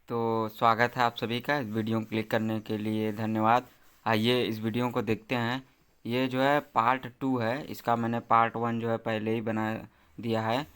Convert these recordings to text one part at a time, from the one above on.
तो स्वागत है आप सभी का। इस वीडियो को क्लिक करने के लिए धन्यवाद। आइए इस वीडियो को देखते हैं। ये जो है पार्ट 2 है। इसका मैंने पार्ट 1 जो है पहले ही बना दिया है।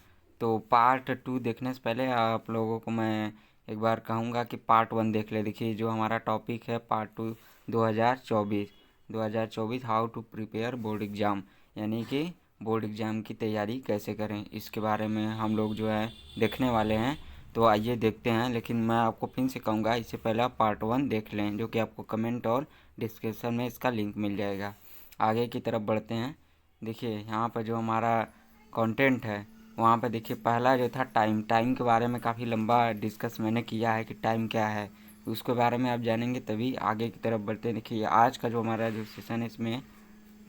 तो पार्ट 2 देखने से पहले आप लोगों को मैं एक बार कहूँगा कि पार्ट 1 देख ले। देखिए जो हमारा टॉपिक है part 2 2024 how to prepare board exam, यानी कि बोर्ड एग्ज़ाम की तैयारी कैसे करें, इसके बारे में हम लोग जो है देखने वाले हैं। तो आइए देखते हैं। लेकिन मैं आपको फिर से कहूँगा, इससे पहले आप पार्ट 1 देख लें, जो कि आपको कमेंट और डिस्क्रिप्शन में इसका लिंक मिल जाएगा। आगे की तरफ बढ़ते हैं। देखिए यहाँ पर जो हमारा कंटेंट है, वहाँ पर देखिए पहला जो था टाइम के बारे में काफ़ी लंबा डिस्कस मैंने किया है कि टाइम क्या है। उसके बारे में आप जानेंगे तभी आगे की तरफ बढ़ते हैं। देखिए आज का जो हमारा जो सेशन है, इसमें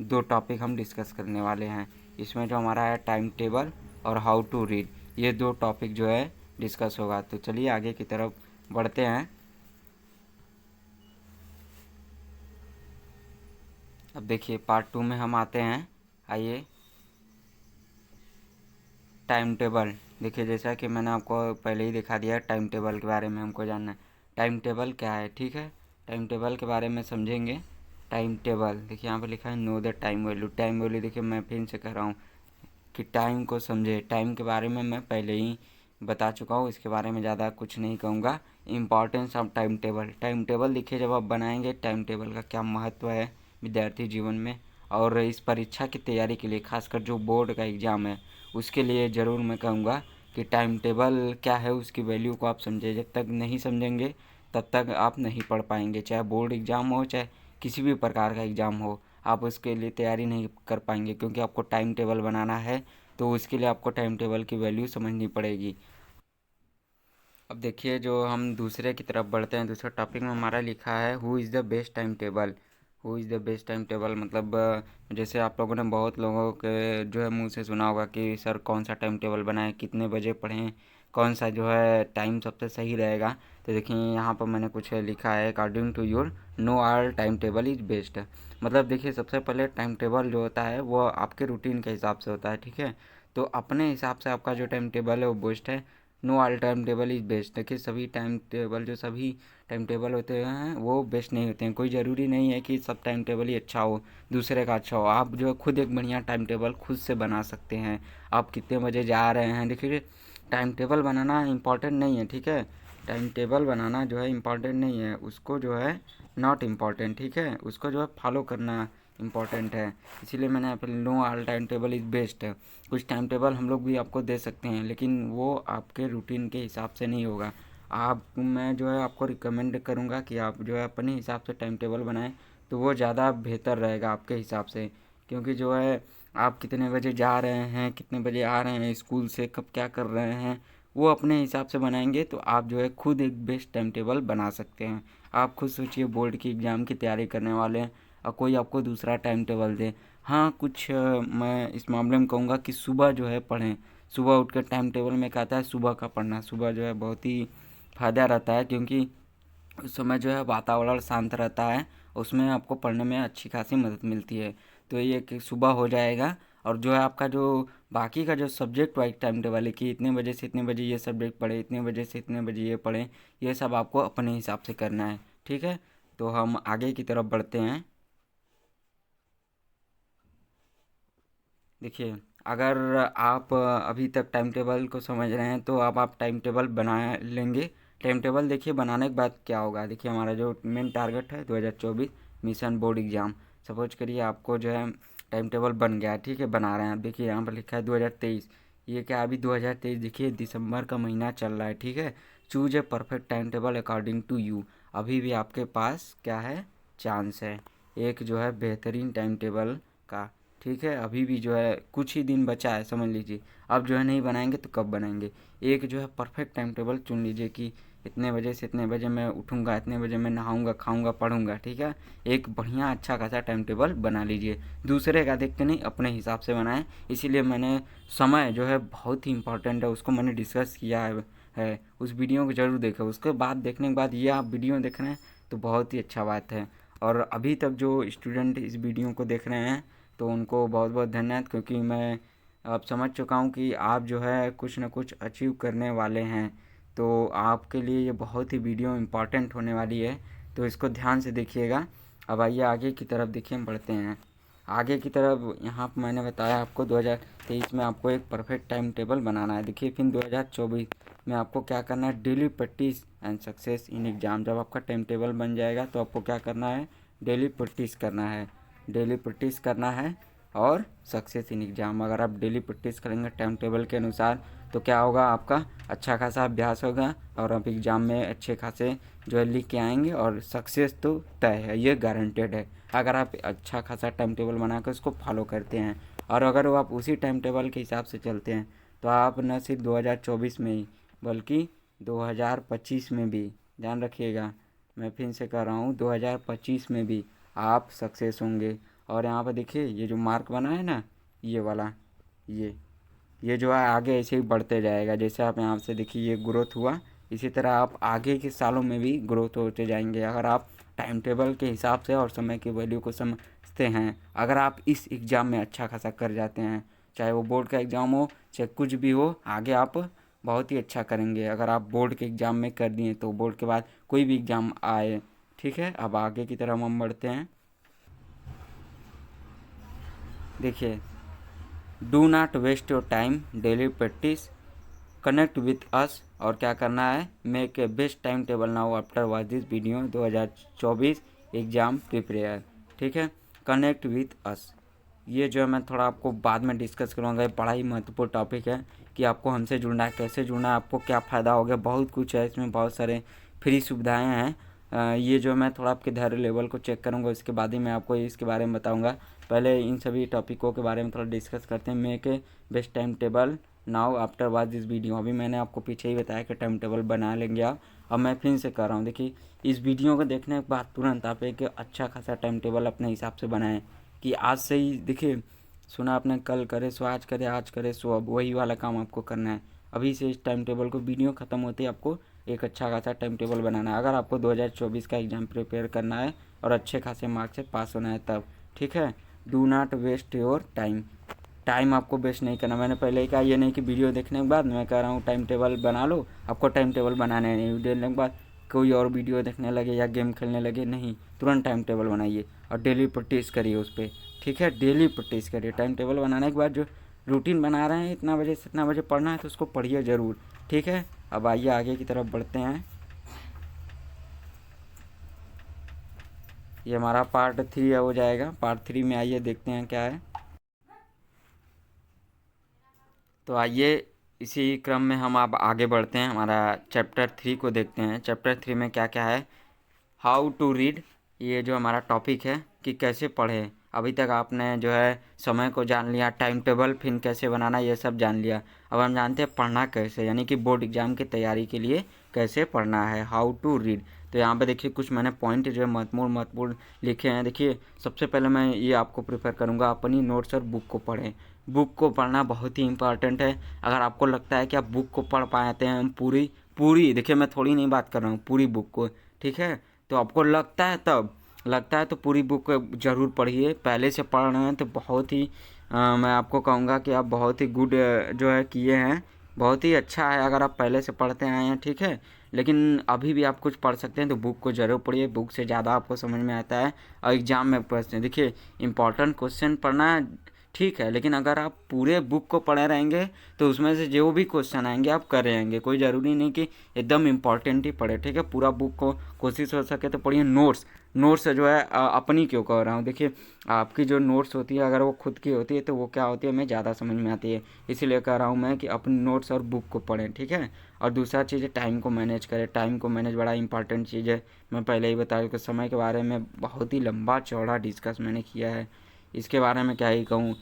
दो टॉपिक हम डिस्कस करने वाले हैं। इसमें जो हमारा है टाइम टेबल और हाउ टू रीड, ये दो टॉपिक जो है डिस्कस होगा। तो चलिए आगे की तरफ बढ़ते हैं। अब देखिए पार्ट 2 में हम आते हैं। आइए टाइम टेबल। देखिए जैसा कि मैंने आपको पहले ही दिखा दिया, टाइम टेबल के बारे में हमको जानना है। टाइम टेबल क्या है, ठीक है। टाइम टेबल के बारे में समझेंगे। टाइम टेबल देखिए यहाँ पर लिखा है know the time value. Time value देखिए मैं फिर से कह रहा हूँ कि टाइम को समझे। टाइम के बारे में मैं पहले ही बता चुका हूँ, इसके बारे में ज़्यादा कुछ नहीं कहूँगा। Importance of time table. Time table देखिए जब आप बनाएंगे, टाइम टेबल का क्या महत्व है विद्यार्थी जीवन में और इस परीक्षा की तैयारी के लिए, खासकर जो बोर्ड का एग्ज़ाम है उसके लिए ज़रूर मैं कहूँगा कि टाइम टेबल क्या है, उसकी वैल्यू को आप समझें। जब तक नहीं समझेंगे तब तक आप नहीं पढ़ पाएंगे। चाहे बोर्ड एग्ज़ाम हो, चाहे किसी भी प्रकार का एग्ज़ाम हो, आप उसके लिए तैयारी नहीं कर पाएंगे, क्योंकि आपको टाइम टेबल बनाना है। तो उसके लिए आपको टाइम टेबल की वैल्यू समझनी पड़ेगी। अब देखिए जो हम दूसरे की तरफ बढ़ते हैं, दूसरे टॉपिक में हमारा लिखा है who is the best time table. Who is the best time table मतलब जैसे आप लोगों ने बहुत लोगों के जो है मुंह से सुना होगा कि सर कौन सा टाइम टेबल बनाएं, कितने बजे पढ़ें, कौन सा जो है टाइम सबसे सही रहेगा। तो देखिए यहाँ पर मैंने कुछ लिखा है, according to your no are time table is best. मतलब देखिए सबसे पहले टाइम टेबल जो होता है वो आपके रूटीन के हिसाब से होता है, ठीक है। तो अपने हिसाब से आपका जो टाइम टेबल है वो बेस्ट है। Know all time table is best. देखिए सभी टाइम टेबल, जो सभी टाइम टेबल होते हैं वो बेस्ट नहीं होते हैं। कोई ज़रूरी नहीं है कि सब टाइम टेबल ही अच्छा हो, दूसरे का अच्छा हो। आप जो है खुद एक बढ़िया टाइम टेबल खुद से बना सकते हैं। आप कितने बजे जा रहे हैं, देखिए टाइम टेबल बनाना इम्पॉर्टेंट नहीं है, ठीक है। टाइम टेबल बनाना जो है इम्पॉर्टेंट नहीं है, उसको जो है नॉट इम्पॉर्टेंट, ठीक है, उसको जो है फॉलो करना इम्पॉर्टेंट है। इसीलिए मैंने यहाँ पर know all time table is best है। कुछ टाइम टेबल हम लोग भी आपको दे सकते हैं, लेकिन वो आपके रूटीन के हिसाब से नहीं होगा। आप मैं जो है आपको रिकमेंड करूँगा कि आप जो है अपने हिसाब से टाइम टेबल बनाएं, तो वो ज़्यादा बेहतर रहेगा आपके हिसाब से। क्योंकि जो है आप कितने बजे जा रहे हैं, कितने बजे आ रहे हैं स्कूल से, कब क्या कर रहे हैं, वो अपने हिसाब से बनाएंगे तो आप जो है खुद एक बेस्ट टाइम टेबल बना सकते हैं। आप खुद सोचिए, बोर्ड की एग्ज़ाम की तैयारी करने वाले हैं और कोई आपको दूसरा टाइम टेबल दे। हाँ कुछ मैं इस मामले में कहूँगा कि सुबह जो है पढ़ें। सुबह उठकर टाइम टेबल में कहता है सुबह का पढ़ना, सुबह जो है बहुत ही फ़ायदा रहता है, क्योंकि उस समय जो है वातावरण शांत रहता है, उसमें आपको पढ़ने में अच्छी खासी मदद मिलती है। तो ये कि सुबह हो जाएगा। और जो है आपका जो बाकी का जो सब्जेक्ट वाइज टाइम टेबल है कि इतने बजे से इतने बजे ये सब्जेक्ट पढ़े, इतने बजे से इतने बजे ये पढ़ें, ये सब आपको अपने हिसाब से करना है, ठीक है। तो हम आगे की तरफ बढ़ते हैं। देखिए अगर आप अभी तक टाइम टेबल को समझ रहे हैं तो अब आप टाइम टेबल बना लेंगे। टाइम टेबल देखिए बनाने के बाद क्या होगा, देखिए हमारा जो मेन टारगेट है 2024 मिशन बोर्ड एग्ज़ाम। सपोज करिए आपको जो है टाइम टेबल बन गया है, ठीक है, बना रहे हैं। अब देखिए यहाँ पर लिखा है 2023। ये क्या, अभी 2023 देखिए दिसंबर का महीना चल रहा है, ठीक है। Choose a perfect time table according to you. अभी भी आपके पास क्या है, चांस है एक जो है बेहतरीन टाइम टेबल का, ठीक है। अभी भी जो है कुछ ही दिन बचा है, समझ लीजिए। अब जो है नहीं बनाएंगे तो कब बनाएंगे। एक जो है परफेक्ट टाइम टेबल चुन लीजिए कि इतने बजे से इतने बजे मैं उठूँगा, इतने बजे मैं नहाऊँगा, खाऊँगा, पढ़ूँगा, ठीक है। एक बढ़िया अच्छा खासा टाइम टेबल बना लीजिए। दूसरे का देख के नहीं, अपने हिसाब से बनाएं। इसीलिए मैंने समय जो है बहुत ही इंपॉर्टेंट है, उसको मैंने डिस्कस किया है। उस वीडियो को ज़रूर देखें। उसके बाद देखने के बाद ये आप वीडियो देख रहे हैं तो बहुत ही अच्छा बात है। और अभी तक जो स्टूडेंट इस वीडियो को देख रहे हैं तो उनको बहुत बहुत धन्यवाद, क्योंकि मैं अब समझ चुका हूँ कि आप जो है कुछ ना कुछ अचीव करने वाले हैं। तो आपके लिए ये बहुत ही वीडियो इम्पॉर्टेंट होने वाली है, तो इसको ध्यान से देखिएगा। अब आइए आगे की तरफ देखिए, हम बढ़ते हैं आगे की तरफ। यहाँ पर मैंने बताया आपको 2023 में आपको एक परफेक्ट टाइम टेबल बनाना है। देखिए फिर 2024 में आपको क्या करना है, daily practice and success in exam. जब आपका टाइम टेबल बन जाएगा तो आपको क्या करना है, डेली प्रैक्टिस करना है, डेली प्रैक्टिस करना है और सक्सेस इन एग्ज़ाम। अगर आप डेली प्रैक्टिस करेंगे टाइम टेबल के अनुसार तो क्या होगा, आपका अच्छा खासा अभ्यास होगा और आप एग्ज़ाम में अच्छे खासे जो है लिख के आएंगे और सक्सेस तो तय है, ये गारंटेड है अगर आप अच्छा खासा टाइम टेबल बना कर उसको फॉलो करते हैं। और अगर वो आप उसी टाइम टेबल के हिसाब से चलते हैं तो आप न सिर्फ 2024 में ही बल्कि 2025 में भी, ध्यान रखिएगा मैं फिर से कह रहा हूँ, 2025 में भी आप सक्सेस होंगे। और यहाँ पर देखिए ये जो मार्क बना है ना, ये वाला, ये जो है आगे ऐसे ही बढ़ते जाएगा। जैसे आप यहाँ से देखिए ये ग्रोथ हुआ, इसी तरह आप आगे के सालों में भी ग्रोथ होते जाएंगे अगर आप टाइम टेबल के हिसाब से और समय की वैल्यू को समझते हैं। अगर आप इस एग्ज़ाम में अच्छा खासा कर जाते हैं, चाहे वो बोर्ड का एग्ज़ाम हो चाहे कुछ भी हो, आगे आप बहुत ही अच्छा करेंगे। अगर आप बोर्ड के एग्ज़ाम में कर दिए तो बोर्ड के बाद कोई भी एग्ज़ाम आए, ठीक है। अब आगे की तरफ हम बढ़ते हैं। देखिए, do not waste your time, daily practice, connect with us. और क्या करना है, make a best time table now after watch this video 2024 exam prepare, ठीक है। कनेक्ट विथ अस, ये जो है मैं थोड़ा आपको बाद में डिस्कस करूँगा। ये बड़ा ही महत्वपूर्ण टॉपिक है कि आपको हमसे जुड़ना है, कैसे जुड़ना है, आपको क्या फ़ायदा होगा। बहुत कुछ है इसमें, बहुत सारे फ्री सुविधाएं हैं। ये जो मैं थोड़ा आपके धैर्य लेवल को चेक करूँगा, इसके बाद ही मैं आपको इसके बारे में बताऊँगा। पहले इन सभी टॉपिकों के बारे में थोड़ा डिस्कस करते हैं। Make a best time table now after watch this video. अभी मैंने आपको पीछे ही बताया कि टाइम टेबल बना लेंगे आप। अब मैं फिर से कर रहा हूँ, देखिए इस वीडियो को देखने के बाद तुरंत आप एक अच्छा खासा टाइम टेबल अपने हिसाब से बनाएं कि आज से ही, देखिए सुना आपने कल करे सो आज करे, आज करे सो अब, वही वाला काम आपको करना है। अभी से इस टाइम टेबल को, वीडियो ख़त्म होते ही आपको एक अच्छा खासा टाइम टेबल बनाना है अगर आपको 2024 का एग्ज़ाम प्रिपेयर करना है और अच्छे खासे मार्क्स से पास होना है तब, ठीक है। Do not waste your time, time आपको वेस्ट नहीं करना। मैंने पहले ही कहा, ये नहीं कि वीडियो देखने के बाद मैं कह रहा हूँ टाइम टेबल बना लो, आपको टाइम टेबल बनाने नहीं, वीडियो देखने के बाद कोई और वीडियो देखने लगे या गेम खेलने लगे, नहीं, तुरंत टाइम टेबल बनाइए और डेली प्रैक्टिस करिए उस पर, ठीक है। डेली प्रैक्टिस करिए। टाइम टेबल बनाने के बाद जो रूटीन बना रहे हैं, इतना बजे से इतना बजे पढ़ना है, तो उसको पढ़िए ज़रूर, ठीक है। अब आइए आगे की तरफ बढ़ते हैं। ये हमारा पार्ट 3 हो जाएगा। पार्ट 3 में आइए देखते हैं क्या है। तो आइए इसी क्रम में हम अब आगे बढ़ते हैं, हमारा चैप्टर 3 को देखते हैं। चैप्टर 3 में क्या क्या है, हाउ टू रीड, ये जो हमारा टॉपिक है कि कैसे पढ़ें। अभी तक आपने जो है समय को जान लिया, टाइम टेबल फिर कैसे बनाना ये सब जान लिया। अब हम जानते हैं पढ़ना कैसे, यानी कि बोर्ड एग्जाम की तैयारी के लिए कैसे पढ़ना है, हाउ टू रीड। तो यहाँ पे देखिए कुछ मैंने पॉइंट जो है महत्वपूर्ण लिखे हैं। देखिए सबसे पहले मैं ये आपको प्रेफर करूँगा, अपनी नोट्स और बुक को पढ़ें। बुक को पढ़ना बहुत ही इंपॉर्टेंट है। अगर आपको लगता है कि आप बुक को पढ़ पाते हैं पूरी पूरी, देखिए मैं थोड़ी नहीं बात कर रहा हूँ, पूरी बुक को, ठीक है। तो आपको लगता है तो पूरी बुक ज़रूर पढ़िए। पहले से पढ़ रहे हैं तो बहुत ही मैं आपको कहूँगा कि आप बहुत ही गुड जो है किए हैं, बहुत ही अच्छा है अगर आप पहले से पढ़ते आए हैं, ठीक है। लेकिन अभी भी आप कुछ पढ़ सकते हैं तो बुक को ज़रूर पढ़िए, बुक से ज़्यादा आपको समझ में आता है। और एग्ज़ाम में प्रश्न, देखिए इंपॉर्टेंट क्वेश्चन पढ़ना ठीक है, लेकिन अगर आप पूरे बुक को पढ़े रहेंगे तो उसमें से जो भी क्वेश्चन आएंगे आप कर रहेंगे। कोई ज़रूरी नहीं कि एकदम इम्पॉर्टेंट ही पढ़े, ठीक है। पूरा बुक को कोशिश हो सके तो पढ़िए। नोट्स जो है अपनी क्यों कह रहा हूँ, देखिए आपकी जो नोट्स होती है अगर वो खुद की होती है तो वो क्या होती है, हमें ज़्यादा समझ में आती है। इसीलिए कह रहा हूँ मैं कि अपनी नोट्स और बुक को पढ़ें, ठीक है। और दूसरा चीज़ है टाइम को मैनेज करें। टाइम को मैनेज बड़ा इंपॉर्टेंट चीज़ है। मैं पहले ही बता दूँ कि समय के बारे में बहुत ही लंबा चौड़ा डिस्कस मैंने किया है, इसके बारे में क्या ही कहूँ।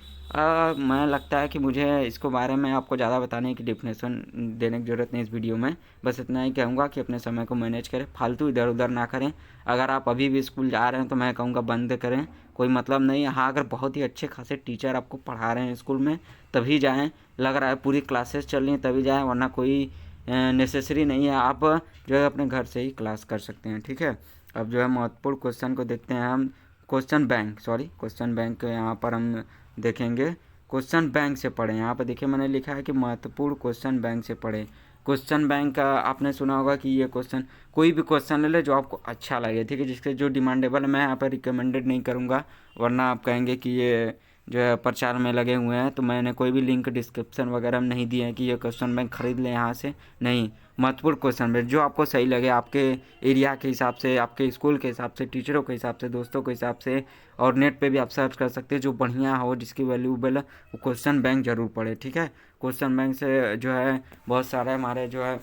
मैं लगता है कि मुझे इसको बारे में आपको ज़्यादा बताने की डिफिनेशन देने की ज़रूरत नहीं इस वीडियो में। बस इतना ही कहूँगा कि अपने समय को मैनेज करें, फालतू इधर उधर ना करें। अगर आप अभी भी स्कूल जा रहे हैं तो मैं कहूँगा बंद करें, कोई मतलब नहीं है। हाँ, अगर बहुत ही अच्छे खासे टीचर आपको पढ़ा रहे हैं स्कूल में तभी जाएँ, लग रहा है पूरी क्लासेस चल रही हैं तभी जाएँ, वरना कोई नेसेसरी नहीं है। आप जो है अपने घर से ही क्लास कर सकते हैं, ठीक है। अब जो है महत्वपूर्ण क्वेश्चन को देखते हैं हम। क्वेश्चन बैंक यहाँ पर हम देखेंगे। क्वेश्चन बैंक से पढ़ें। यहाँ पर देखिए मैंने लिखा है कि महत्वपूर्ण क्वेश्चन बैंक से पढ़ें। क्वेश्चन बैंक का आपने सुना होगा कि ये क्वेश्चन, कोई भी क्वेश्चन ले ले जो आपको अच्छा लगे, ठीक है, जिसके जो डिमांडेबल है। मैं यहाँ पर रिकमेंडेड नहीं करूँगा, वरना आप कहेंगे कि ये जो है प्रचार में लगे हुए हैं। तो मैंने कोई भी लिंक डिस्क्रिप्शन वगैरह में नहीं दिया है कि ये क्वेश्चन बैंक खरीद लें यहाँ से, नहीं। महत्वपूर्ण क्वेश्चन बैंक जो आपको सही लगे, आपके एरिया के हिसाब से, आपके स्कूल के हिसाब से, टीचरों के हिसाब से, दोस्तों के हिसाब से, और नेट पे भी आप सर्च कर सकते हैं, जो बढ़िया हो, जिसकी वैल्यूबल वो क्वेश्चन बैंक जरूर पढ़े, ठीक है। क्वेश्चन बैंक से जो है बहुत सारे हमारे जो है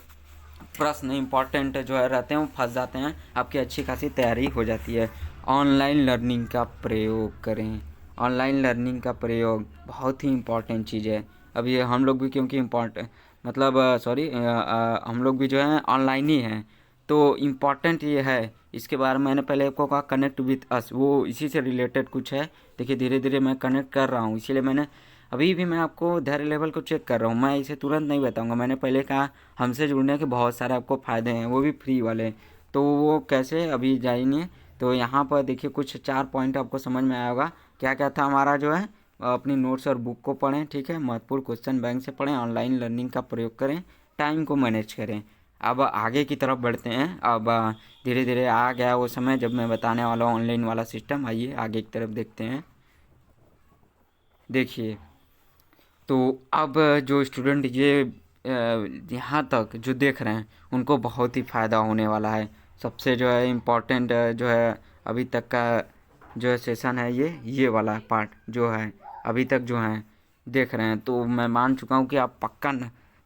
प्रश्न इंपॉर्टेंट जो है रहते हैं, वो फंस जाते हैं, आपकी अच्छी खासी तैयारी हो जाती है। ऑनलाइन लर्निंग का प्रयोग करें। ऑनलाइन लर्निंग का प्रयोग बहुत ही इम्पॉर्टेंट चीज़ है। अब ये हम लोग भी क्योंकि इम्पॉर्टेंट मतलब सॉरी हम लोग भी जो है ऑनलाइन ही हैं, तो इम्पॉर्टेंट ये है। इसके बारे में मैंने पहले आपको कहा कनेक्ट विथ अस, वो इसी से रिलेटेड कुछ है। देखिए धीरे धीरे मैं कनेक्ट कर रहा हूँ, इसीलिए मैंने अभी भी मैं आपको धैर्य लेवल को चेक कर रहा हूँ। मैं इसे तुरंत नहीं बताऊँगा। मैंने पहले कहा हमसे जुड़ने के बहुत सारे आपको फ़ायदे हैं, वो भी फ्री वाले। तो वो कैसे, अभी जाएंगे तो यहाँ पर देखिए कुछ 4 पॉइंट आपको समझ में आया होगा। क्या क्या था हमारा जो है, अपनी नोट्स और बुक को पढ़ें, ठीक है, महत्वपूर्ण क्वेश्चन बैंक से पढ़ें, ऑनलाइन लर्निंग का प्रयोग करें, टाइम को मैनेज करें। अब आगे की तरफ बढ़ते हैं। अब धीरे धीरे आ गया वो समय जब मैं बताने वाला हूँ ऑनलाइन वाला सिस्टम। आइए आगे की तरफ देखते हैं। देखिए तो अब जो स्टूडेंट ये यहाँ तक जो देख रहे हैं, उनको बहुत ही फ़ायदा होने वाला है। सबसे जो है इम्पोर्टेंट जो है अभी तक का जो है सेशन है, ये वाला पार्ट जो है अभी तक जो है देख रहे हैं, तो मैं मान चुका हूँ कि आप पक्का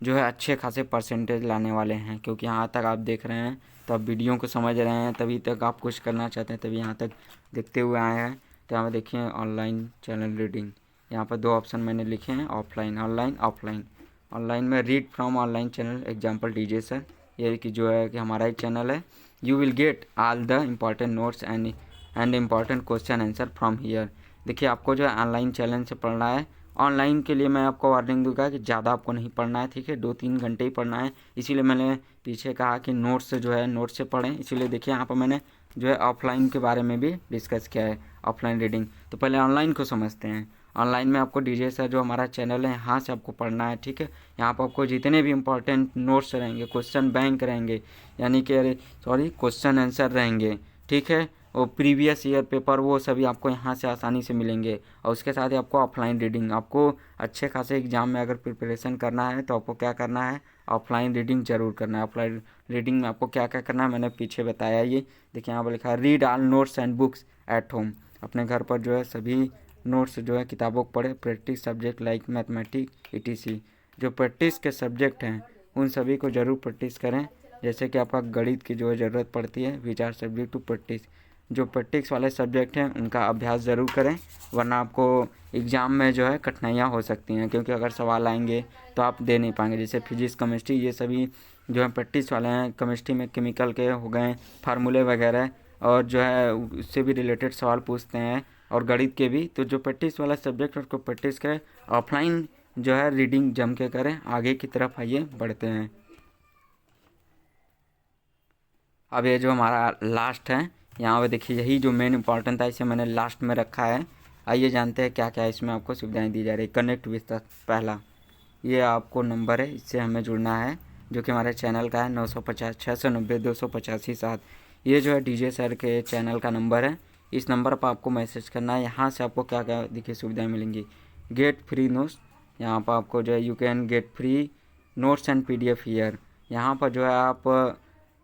जो है अच्छे खासे परसेंटेज लाने वाले हैं, क्योंकि यहाँ तक आप देख रहे हैं तो आप वीडियो को समझ रहे हैं, तभी तक आप कुछ करना चाहते हैं, तभी यहाँ तक देखते हुए आए हैं। तो यहाँ देखिए ऑनलाइन चैनल रीडिंग, यहाँ पर 2 ऑप्शन मैंने लिखे हैं, ऑफलाइन, ऑनलाइन, ऑफलाइन। ऑनलाइन में read from online channel example DJ sir, ये कि जो है कि हमारा एक चैनल है। You will get all the important notes and important question answer from here. देखिए आपको जो है ऑनलाइन चैनल से पढ़ना है। ऑनलाइन के लिए मैं आपको वार्निंग दूंगा कि ज़्यादा आपको नहीं पढ़ना है, ठीक है, 2-3 घंटे ही पढ़ना है। इसीलिए मैंने पीछे कहा कि नोट्स जो है नोट्स से पढ़ें। इसीलिए देखिए यहाँ पर मैंने जो है ऑफलाइन के बारे में भी डिस्कस किया है, ऑफलाइन रीडिंग। तो पहले ऑनलाइन को समझते हैं। ऑनलाइन में आपको डीजे सर जो हमारा चैनल है, यहाँ से आपको पढ़ना है, ठीक है। यहाँ पर आपको जितने भी इंपॉर्टेंट नोट्स रहेंगे, क्वेश्चन बैंक रहेंगे, यानी कि अरे सॉरी क्वेश्चन आंसर रहेंगे, ठीक है, और प्रीवियस ईयर पेपर, वो सभी आपको यहाँ से आसानी से मिलेंगे। और उसके साथ ही आपको ऑफलाइन रीडिंग, आपको अच्छे खासे एग्जाम में अगर प्रिपरेशन करना है तो आपको क्या करना है, ऑफलाइन रीडिंग जरूर करना है। ऑफलाइन रीडिंग में आपको क्या क्या करना है मैंने पीछे बताया। ये देखिए यहाँ पर लिखा है read all notes and books at home. अपने घर पर जो है सभी नोट्स जो है किताबों को पढ़े। Practice subject like mathematics etc, जो प्रैक्टिस के सब्जेक्ट हैं उन सभी को ज़रूर प्रैक्टिस करें। जैसे कि आपका गणित की जो है ज़रूरत पड़ती है, which are subject to practice. जो प्रैक्टिस वाले सब्जेक्ट हैं उनका अभ्यास ज़रूर करें, वरना आपको एग्ज़ाम में जो है कठिनाइयाँ हो सकती हैं, क्योंकि अगर सवाल आएंगे तो आप दे नहीं पाएंगे। जैसे फिजिक्स, केमिस्ट्री, ये सभी जो है प्रैक्टिस वाले हैं। केमिस्ट्री में केमिकल के हो गए फार्मूले वगैरह, और जो है उससे भी रिलेटेड सवाल पूछते हैं, और गणित के भी। तो जो प्रैक्टिस वाला सब्जेक्ट उसको प्रैक्टिस करें, ऑफलाइन जो है रीडिंग जम के करें। आगे की तरफ आइए बढ़ते हैं। अब ये जो हमारा लास्ट है, यहाँ पे देखिए यही जो मेन इंपॉर्टेंट था, इसे मैंने लास्ट में रखा है। आइए जानते हैं क्या क्या इसमें आपको सुविधाएं दी जा रही है। कनेक्ट विथ पहला, ये आपको नंबर है, इससे हमें जुड़ना है, जो कि हमारे चैनल का है 950 690 285 7। ये जो है डीजे सर के चैनल का नंबर है। इस नंबर पर आपको मैसेज करना है। यहाँ से आपको क्या क्या देखिए सुविधाएं मिलेंगी। गेट फ्री नोट्स, यहाँ पर आपको जो है you can get free notes and PDF here. यहाँ पर जो है आप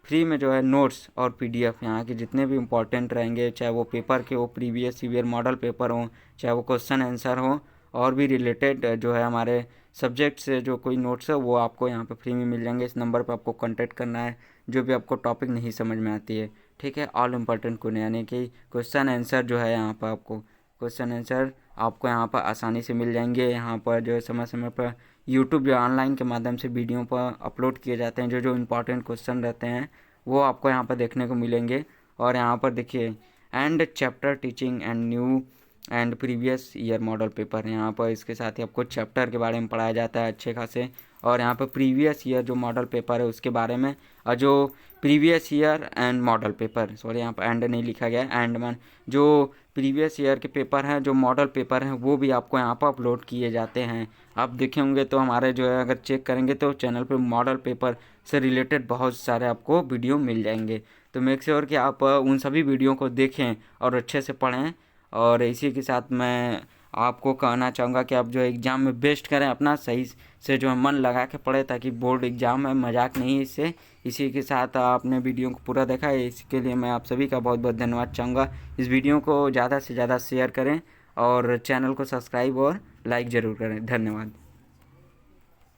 फ्री में जो है नोट्स और PDF यहाँ के जितने भी इम्पोर्टेंट रहेंगे, चाहे वो पेपर के हो, प्रीवियस ईयर मॉडल पेपर हो, चाहे वो क्वेश्चन आंसर हो, और भी रिलेटेड जो है हमारे सब्जेक्ट से जो कोई नोट्स है, वो आपको यहाँ पे फ्री में मिल जाएंगे। इस नंबर पे आपको कांटेक्ट करना है जो भी आपको टॉपिक नहीं समझ में आती है, ठीक है। ऑल इम्पोर्टेंट को यानी कि क्वेश्चन आंसर जो है यहाँ पर आपको क्वेश्चन आंसर आपको यहाँ पर आसानी से मिल जाएंगे। यहाँ पर जो है समय समय पर यूट्यूब या ऑनलाइन के माध्यम से वीडियो पर अपलोड किए जाते हैं। जो जो इम्पोर्टेंट क्वेश्चन रहते हैं वो आपको यहाँ पर देखने को मिलेंगे। और यहाँ पर देखिए and chapter teaching and new and previous year model paper, यहाँ पर इसके साथ ही आपको चैप्टर के बारे में पढ़ाया जाता है अच्छे खासे, और यहाँ पर प्रीवियस ईयर जो मॉडल पेपर है उसके बारे में, और जो previous year and model paper, sorry यहाँ पर एंड नहीं लिखा गया है, एंड मान जो प्रीवियस ईयर के पेपर हैं, जो मॉडल पेपर हैं, वो भी आपको यहाँ पर अपलोड किए जाते हैं। आप देखे होंगे तो हमारे जो है अगर चेक करेंगे तो चैनल पे मॉडल पेपर से रिलेटेड बहुत सारे आपको वीडियो मिल जाएंगे। तो मेक श्योर कि आप उन सभी वीडियो को देखें और अच्छे से पढ़ें। और इसी के साथ मैं आपको कहना चाहूँगा कि आप जो एग्ज़ाम में बेस्ट करें, अपना सही से जो है मन लगा के पढ़े, ताकि बोर्ड एग्ज़ाम है, मजाक नहीं है इससे। इसी के साथ आपने वीडियो को पूरा देखा है, इसके लिए मैं आप सभी का बहुत बहुत धन्यवाद चाहूँगा। इस वीडियो को ज़्यादा से ज़्यादा शेयर करें और चैनल को सब्सक्राइब और लाइक ज़रूर करें। धन्यवाद।